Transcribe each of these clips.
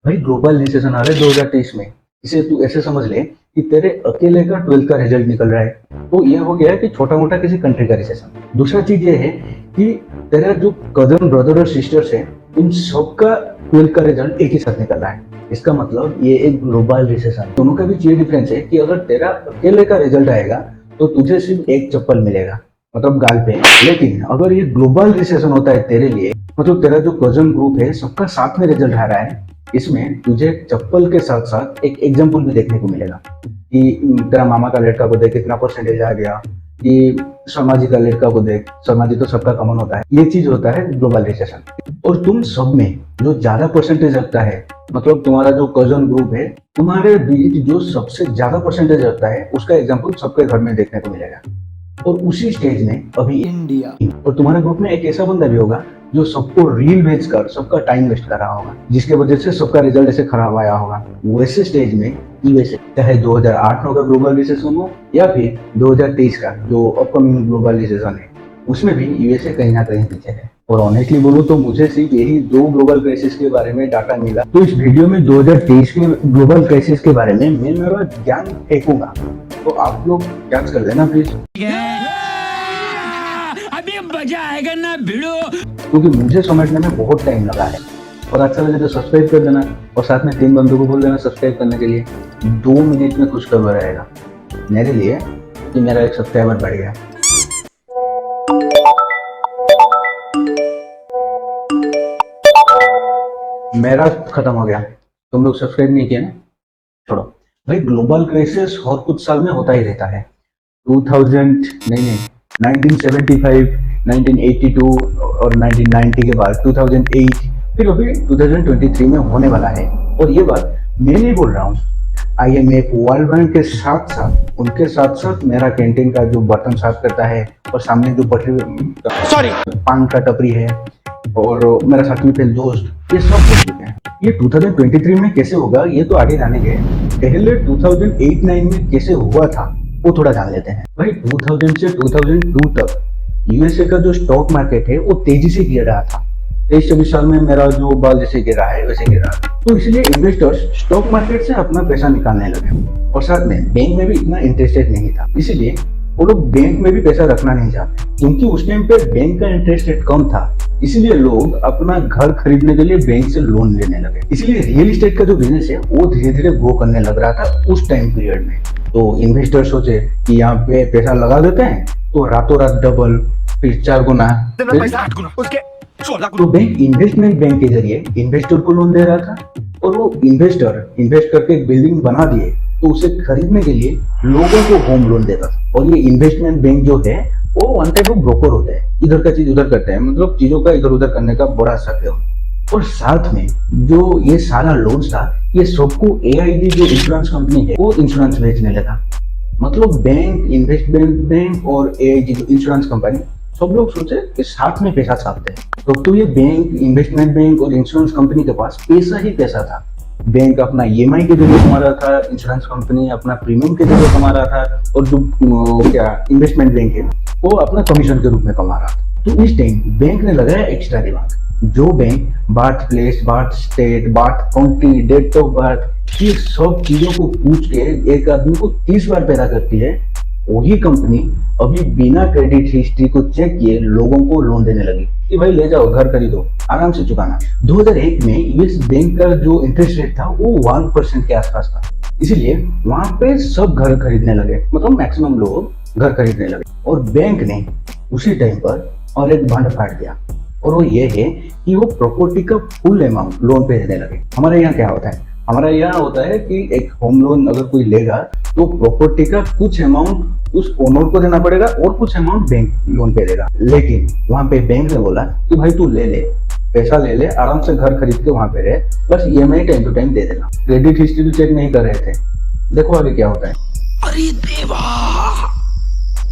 भाई global recession आ रहा है 2023 में। इसे तू ऐसे समझ ले कि तेरे अकेले का 12th का रिजल्ट निकल रहा है, तो ये हो गया है कि छोटा मोटा किसी कंट्री का रिसेशन। दूसरा चीज ये है कि तेरा जो कजन ब्रदर और सिस्टर्स है, इन सबका 12th का रिजल्ट एक ही साथ निकल रहा है। इसका मतलब ये एक ग्लोबल रिसेशन। दोनों का बीच ये डिफरेंस है कि अगर तेरा अकेले का रिजल्ट आएगा तो तुझे सिर्फ एक चप्पल मिलेगा, मतलब गाल पे। लेकिन अगर ये ग्लोबल रिसेशन होता है तेरे लिए, मतलब तेरा जो कजन ग्रुप है सबका साथ में रिजल्ट आ रहा है, इसमें तुझे चप्पल के साथ साथ एक एग्जाम्पल भी देखने को मिलेगा कि तेरा मामा का लड़का को देख कितना परसेंटेज आ गया, कि समाजी का लड़का को देख, समाजी तो सबका कॉमन होता है। ये चीज होता है ग्लोबल रिसेशन। और तुम सब में जो ज्यादा परसेंटेज रखता है, मतलब तुम्हारा जो कजन ग्रुप है, तुम्हारे बीच जो सबसे ज्यादा परसेंटेज रखता है, उसका एग्जाम्पल सबके घर में देखने को मिलेगा। और उसी स्टेज में अभी इंडिया, और तुम्हारे ग्रुप में एक ऐसा बंदा भी होगा जो सबको रील भेज कर सबका टाइम वेस्ट कर रहा होगा, जिसके वजह से सबका रिजल्ट ऐसे खराब आया होगा। वैसे स्टेज में यूएसए, चाहे 2008 का ग्लोबल रिसेशन हो या फिर 2023 का जो अपकमिंग ग्लोबल रिसेशन है, उसमें भी यूएसए कहीं ना कहीं पीछे है। और ऑनेस्टली बोलूं तो मुझे सिर्फ यही 2 ग्लोबल क्राइसिस के बारे में डाटा मिला, तो इस वीडियो में 2023 के ग्लोबल क्राइसिस के बारे में मैं मेरा ज्ञान फेंकूंगा, तो आप लोग जांच कर लेना प्लीज। अभी मजा आएगा ना भिड़ो, क्योंकि मुझे समझने में बहुत टाइम लगा है। और अच्छा लगे तो सब्सक्राइब कर देना, और साथ में 3 बंदों को बोल देना सब्सक्राइब करने के लिए। 2 मिनट में खुश खबर रहेगा मेरे लिए कि मेरा एक सब्सक्राइबर बढ़ गया। मेरा खत्म हो गया, तुम लोग सब्सक्राइब नहीं किया ना, छोड़ो भाई। ग्लोबल क्राइसिस हर कुछ साल में होता ही रहता है। 1975, 1982 और 1990 के बाद 2008, फिर अभी 2023 में होने वाला है। और ये बात मैं नहीं बोल रहा हूँ, IMF, वर्ल्ड बैंक के साथ साथ, उनके साथ साथ मेरा कैंटीन का जो बर्तन साफ करता है और सामने जो पान का टपरी है और मेरा साथ में दोस्त, ये सब कुछ है। ये 2023 में कैसे होगा ये तो आगे जानेंगे। पहले 2008-9 में कैसे हुआ था वो थोड़ा जान लेते हैं। भाई 2000 से 2002 तक यूएसए का जो स्टॉक मार्केट है वो तेजी से गिर रहा था। 23-24 साल में मेरा जो बाल जैसे गिर रहा है वैसे गिर रहा था। तो इसलिए इन्वेस्टर्स स्टॉक मार्केट से अपना पैसा निकालने लगे, और साथ में बैंक में भी इतना इंटरेस्ट नहीं था, इसलिए वो लोग बैंक में भी पैसा रखना नहीं चाहते, क्योंकि उस टाइम पे बैंक का इंटरेस्ट रेट कम था। इसलिए लोग अपना घर खरीदने के लिए बैंक से लोन लेने लगे। इसलिए रियल एस्टेट का जो बिजनेस है वो धीरे धीरे ग्रो करने लग रहा था उस टाइम पीरियड में। तो इन्वेस्टर सोचे कि यहाँ पे पैसा लगा देते हैं तो रातों रात डबल, फिर 4 गुना, तो बैंक इन्वेस्टमेंट बैंक के जरिए इन्वेस्टर को लोन दे रहा था। और वो इन्वेस्टर इन्वेस्ट करके एक बिल्डिंग बना दिए तो उसे खरीदने के लिए लोगों को होम लोन देता था। और ये इन्वेस्टमेंट बैंक जो है वो वन टाइप ऑफ ब्रोकर होते हैं, इधर का चीज उधर करते हैं, मतलब चीजों का इधर उधर करने का बड़ा शक है। और साथ में जो ये सारा लोन्स था, ये सबको AIG जो इंश्योरेंस कंपनी है वो इंश्योरेंस बेचने लगा। मतलब बैंक, इन्वेस्टमेंट बैंक और AIG जो इंश्योरेंस कंपनी, सब लोग सोचे कि साथ में पैसा छापते हैं। तो ये बैंक, इन्वेस्टमेंट बैंक और इंश्योरेंस कंपनी के पास पैसा ही पैसा था। बैंक अपना EMI के जरिए कमा रहा था, इंश्योरेंस कंपनी अपना प्रीमियम के जरिए कमा रहा था, और जो इन्वेस्टमेंट बैंक है वो अपना कमीशन के रूप में कमा रहा था। तो इस टाइम बैंक ने लगाया एक्स्ट्रा दिमाग। जो bank birth place, birth state, birth country, date of birth, ये सब चीजों को पूछ के एक आदमी को 30 बार पैदा करती है, वही कंपनी अभी बिना क्रेडिट हिस्ट्री को चेक किए लोगों को लोन देने लगी कि भाई ले जाओ, घर खरीदो, आराम से चुकाना। 2001 में यूएस बैंक का जो इंटरेस्ट रेट था वो 1% के आसपास था, इसीलिए वहां पे सब घर खरीदने लगे, मतलब मैक्सिमम लोग घर खरीदने लगे। और बैंक ने उसी टाइम पर और एक भंड फाड़ दिया, और वो ये है कि वो प्रॉपर्टी का फुल अमाउंट लोन पे देने लगे। हमारे यहाँ क्या होता है, हमारा यहाँ होता है कि एक होम लोन अगर कोई लेगा तो प्रॉपर्टी का कुछ अमाउंट उस ओनर को देना पड़ेगा और कुछ अमाउंट बैंक लोन पे देगा। लेकिन वहां पे बैंक ने बोला कि भाई तू ले ले, पैसा ले ले, आराम से घर खरीद के वहां पे रहे, बस EMI टाइम टू टाइम दे देना। क्रेडिट हिस्ट्री भी चेक नहीं कर रहे थे। देखो आगे क्या होता है। अरे देवा,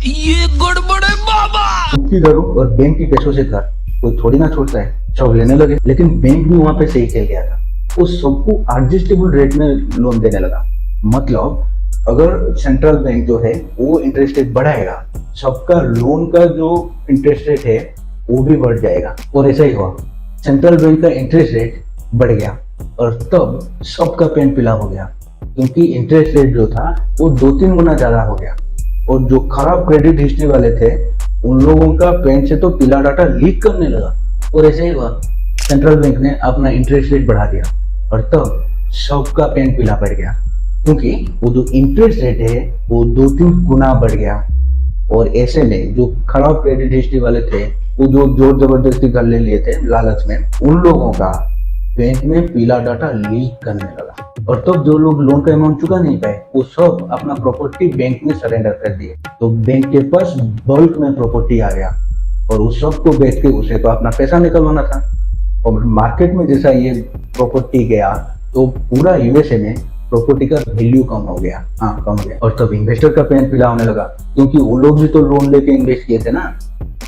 ये गड़बड़ है बाबा। खुद की घरों और बैंक की पैसों से घर कोई थोड़ी ना छोड़ता है, सब लेने लगे। लेकिन बैंक भी वहां पे सही चल गया था, वो सबको एडजस्टेबल रेट में लोन देने लगा। मतलब अगर सेंट्रल बैंक जो है वो इंटरेस्ट रेट बढ़ाएगा, सबका लोन का जो इंटरेस्ट रेट है वो भी बढ़ जाएगा। और ऐसा ही हुआ, सेंट्रल बैंक का इंटरेस्ट रेट बढ़ गया और तब सबका पेन पीला हो गया, क्योंकि इंटरेस्ट रेट जो था वो 2-3 गुना ज्यादा हो गया। और जो खराब क्रेडिट हिस्ट्री वाले थे उन लोगों का पेन से तो पीला डाटा लीक करने लगा। और ऐसे ही हुआ, सेंट्रल बैंक ने अपना इंटरेस्ट रेट बढ़ा दिया और तब सबका पेन पीला पड़ गया, क्योंकि वो जो इंटरेस्ट रेट है वो 2-3 गुना बढ़ गया। और ऐसे में जो खराब क्रेडिट हिस्ट्री वाले थे, वो जो जोर जबरदस्ती कर ले लिए थे लालच में, उन लोगों का बैंक में पीला डाटा लीक करने लगा। और तब जो लोग लोन का अमाउंट चुका नहीं पाए वो सब अपना प्रॉपर्टी बैंक में सरेंडर कर दिए। तो बैंक के पास बल्क में प्रॉपर्टी आ गया और उस सब को बेच के उसे तो अपना पैसा निकलवाना था। और मार्केट में जैसा ये प्रॉपर्टी गया तो पूरा यूएसए में प्रॉपर्टी का वैल्यू कम हो गया। कम हो गया। और तब इन्वेस्टर का पेन पीला होने लगा, क्योंकि वो लोग भी तो लोन लेके इन्वेस्ट किए थे ना,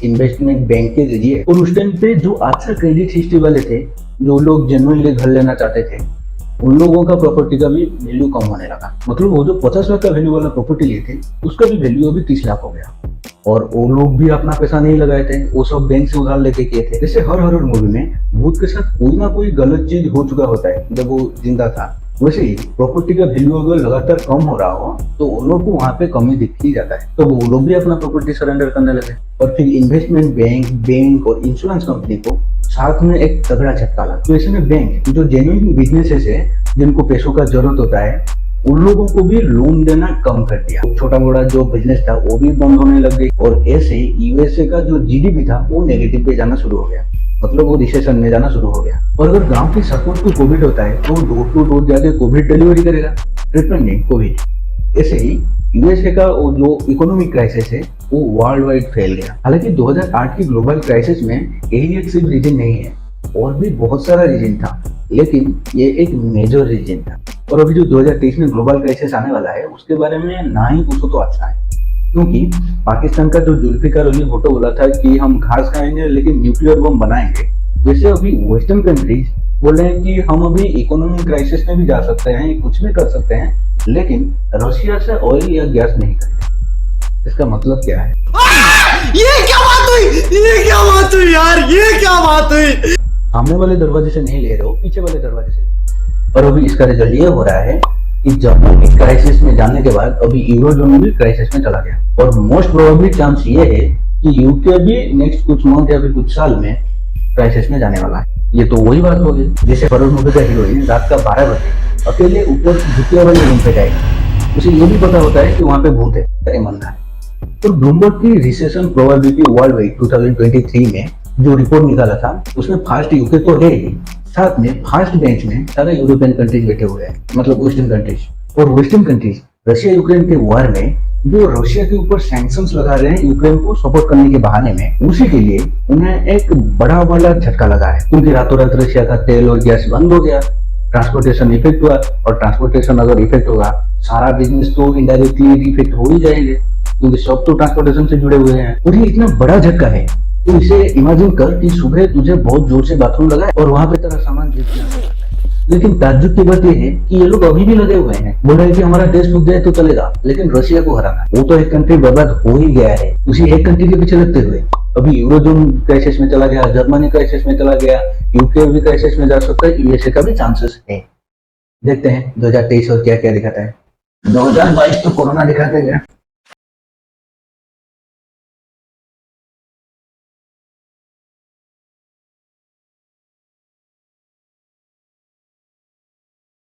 इन्वेस्टमेंट बैंक के जरिए। और उस टाइम पे जो अच्छा क्रेडिट हिस्ट्री वाले थे, जो लोग जेन्युइनली घर लेना चाहते थे, उन लोगों का प्रॉपर्टी का भी वैल्यू कम होने लगा। मतलब वो जो 50 लाख का वैल्यू वाला प्रॉपर्टी लिए थे उसका भी वैल्यू अभी 30 लाख हो गया। और वो लोग भी अपना पैसा नहीं लगाए थे, वो सब बैंक से उधार लेके किए थे। जैसे हर हॉरर मूवी में भूत के साथ कोई ना कोई गलत चीज हो चुका होता है जब वो जिंदा था, वैसे ही प्रॉपर्टी का वैल्यू अगर लगातार कम हो रहा हो तो उन लोग को वहाँ पे कमी दिख ही जाता है। तो वो लोग भी अपना प्रॉपर्टी सरेंडर करने लगे। और फिर इन्वेस्टमेंट बैंक और इंश्योरेंस कंपनी को साथ में एक तगड़ा झटका लगा। तो ऐसे में बैंक जो जेन्युइन बिजनेसेस है, जिनको पैसों का जरूरत होता है, उन लोगों को भी लोन देना कम कर दिया। छोटा मोटा जो बिजनेस था वो भी बंद होने लग गई। और ऐसे यूएसए का जो जीडीपी था वो नेगेटिव पे जाना शुरू हो गया, मतलब वो रिसेशन में जाना शुरू हो गया। और अगर गांव की सपोर्ट को कोविड होता है तो डोर टू डोर जाके कोविड डिलीवरी करेगा, ट्रीटमेंट नहीं कोविड। ऐसे ही यूएसए का वो जो इकोनॉमिक क्राइसिस है वो वर्ल्ड वाइड फैल गया। हालांकि 2008 की ग्लोबल क्राइसिस में यही एक सिर्फ रीजन नहीं है, और भी बहुत सारा रीजन था, लेकिन ये एक मेजर रीजन था। और अभी जो 2023 में ग्लोबल क्राइसिस आने वाला है उसके बारे में ना ही पूछो तो अच्छा है, क्योंकि पाकिस्तान का जो जुल्फिकार अली भुट्टो बोला था कि हम घास खाएंगे लेकिन न्यूक्लियर बम बनाएंगे, वैसे अभी वेस्टर्न कंट्रीज बोल रहे हैं कि हम अभी इकोनॉमिक क्राइसिस में भी जा सकते हैं, कुछ भी कर सकते हैं, लेकिन रशिया से ऑयल या गैस नहीं करेंगे। इसका मतलब क्या है? ये क्या बात हुई? ये क्या बात हुई यार? ये क्या बात हुई? सामने वाले दरवाजे से नहीं ले रहे हो, पीछे वाले दरवाजे से। और अभी इसका रिजल्ट ये हो रहा है कि जर्मनी क्राइसिस में जाने के बाद अभी यूरोजोन भी क्राइसिस में चला गया। और मोस्ट प्रोबेबली चांस ये है कि यूके भी नेक्स्ट कुछ मंथ या फिर कुछ साल में क्राइसिस में जाने वाला है। ये तो वही बात होगी जैसे हॉरर मूवी का हीरोइन रात का 12 बजे अकेले ऊपर झुके वाले रूम पे जाएगा, उसे ये भी पता होता है कि वहां पे भूत है, ईमानदार है। तो ब्लूमबर्ग की रिसेशन प्रोबेबिलिटी वर्ल्ड वाइड 2023 में जो रिपोर्ट निकाला था उसमें फर्स्ट यूके तो है ही, साथ में फर्स्ट बेंच में सारे यूरोपियन कंट्रीज बैठे हुए हैं, मतलब वेस्टर्न कंट्रीज। और वेस्टर्न कंट्रीज रशिया यूक्रेन के वॉर में जो रशिया के ऊपर सैंक्शंस लगा रहे हैं यूक्रेन को सपोर्ट करने के बहाने में, उसी के लिए उन्हें एक बड़ा वाला झटका लगा है, क्योंकि रातों रात रशिया का तेल और गैस बंद हो गया, ट्रांसपोर्टेशन इफेक्ट हुआ। और ट्रांसपोर्टेशन अगर इफेक्ट होगा, सारा बिजनेस तो इनडायरेक्टली इफेक्ट हो ही जाएंगे, क्योंकि सब तो ट्रांसपोर्टेशन से जुड़े हुए हैं। और ये इतना बड़ा झटका है, तो इसे इमेजिन कर कि सुबह तुझे बहुत जोर से बाथरूम लगा और वहां पे तेरा सामान गिर गया। लेकिन ताज्जुब की बात यह है कि ये लोग अभी भी लगे हुए हैं, बोल रहे हैं कि हमारा देश डूब जाए तो चलेगा, लेकिन रशिया को हराना, वो तो एक कंट्री बर्बाद हो ही गया है, उसी एक कंट्री के पीछे लगते हुए। अभी यूरोजोन क्राइसिस में चला गया, जर्मनी क्राइसिस में चला गया, यूके भी क्राइसिस में जा सकता है, यूएसए का भी चांसेस है। देखते हैं 2023 और क्या क्या दिखाता है। 2022 तो कोरोना दिखाते गया।